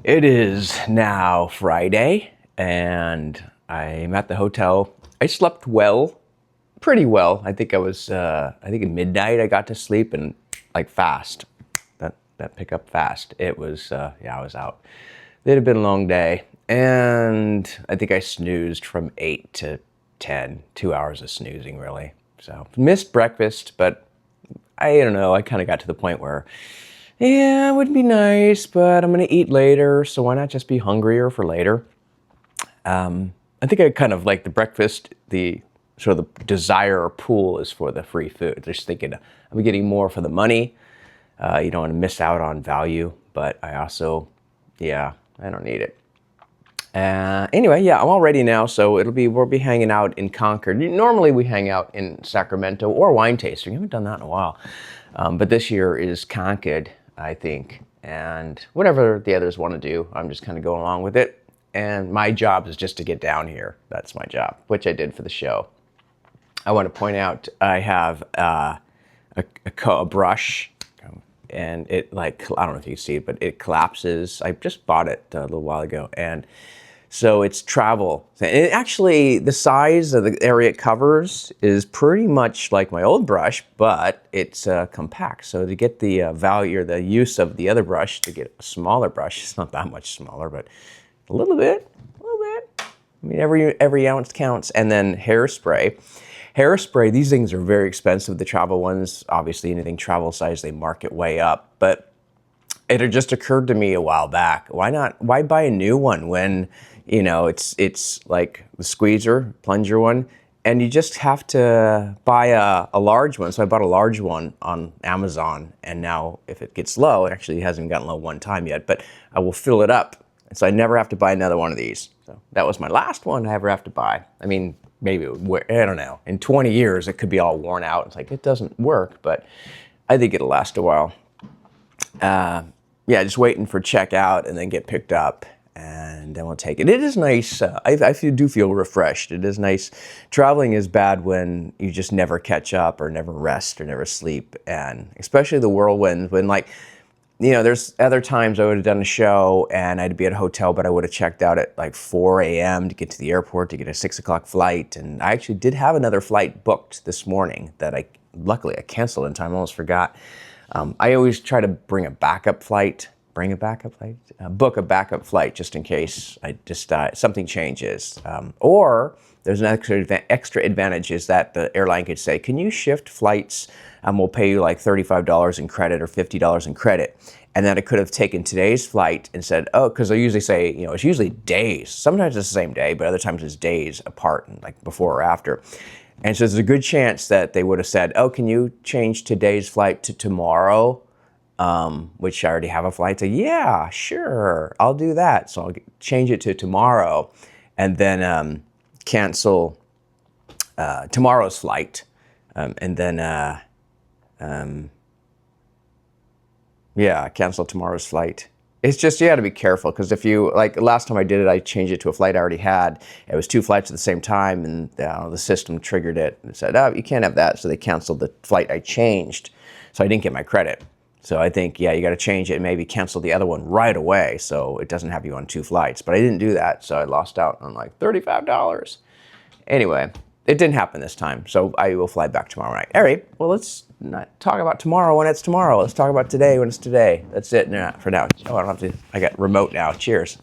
It is now Friday, and I'm at the hotel. I slept well, pretty well. I think I think at midnight I got to sleep and like fast. That pick up fast. It was, I was out. It had been a long day, and I think I snoozed from 8 to 10, 2 hours of snoozing really. So missed breakfast, but I don't know. I kind of got to the point where yeah, it would be nice, but I'm going to eat later, so why not just be hungrier for later? I think I kind of like the breakfast, the sort of the desire or pool is for the free food. Just thinking I'm getting more for the money. You don't want to miss out on value, but I also, I don't need it. Anyway, I'm all ready now, so we'll be hanging out in Concord. Normally we hang out in Sacramento or wine tasting. I haven't done that in a while. But this year is Concord, I think. And whatever the others want to do, I'm just kind of going along with it. And my job is just to get down here. That's my job, which I did for the show. I want to point out I have a brush, and it I don't know if you can see it, but it collapses. I just bought it a little while ago, and so it's travel. And actually, the size of the area it covers is pretty much like my old brush, but it's compact. So to get the value or the use of the other brush, to get a smaller brush, it's not that much smaller, but a little bit. I mean, every ounce counts. And then hairspray. Hairspray, these things are very expensive. The travel ones, obviously anything travel size, they mark it way up. But it had just occurred to me a while back. Why buy a new one when, it's like the squeezer, plunger one, and you just have to buy a large one. So I bought a large one on Amazon, and now if it gets low, it actually hasn't gotten low one time yet, but I will fill it up. And so I never have to buy another one of these. So that was my last one I ever have to buy. I mean, maybe, I don't know, in 20 years it could be all worn out. It's like, it doesn't work, but I think it'll last a while. Just waiting for checkout and then get picked up, and then we'll take it. It is nice. I do feel refreshed. It is nice. Traveling is bad when you just never catch up or never rest or never sleep, and especially the whirlwinds when there's other times I would have done a show and I'd be at a hotel, but I would have checked out at like 4 a.m. to get to the airport to get a 6 o'clock flight. And I actually did have another flight booked this morning that luckily I canceled in time. I almost forgot. I always try to book a backup flight just in case something changes. Or there's an extra advantage is that the airline could say, can you shift flights? We'll pay you like $35 in credit or $50 in credit. And then it could have taken today's flight and said, because they usually say, it's usually days. Sometimes it's the same day, but other times it's days apart, like before or after. And so there's a good chance that they would have said, can you change today's flight to tomorrow? Which I already have a flight. So yeah, sure, I'll do that. So I'll change it to tomorrow and then cancel tomorrow's flight. And then cancel tomorrow's flight. It's just, you got to be careful, because if you, like last time I did it, I changed it to a flight I already had. It was 2 flights at the same time, and the system triggered it and said, you can't have that. So they canceled the flight I changed. So I didn't get my credit. So I think, you got to change it and maybe cancel the other one right away so it doesn't have you on 2 flights. But I didn't do that, so I lost out on like $35. Anyway, it didn't happen this time, so I will fly back tomorrow night. All right, well, let's not talk about tomorrow when it's tomorrow. Let's talk about today when it's today. That's it for now. I got remote now. Cheers.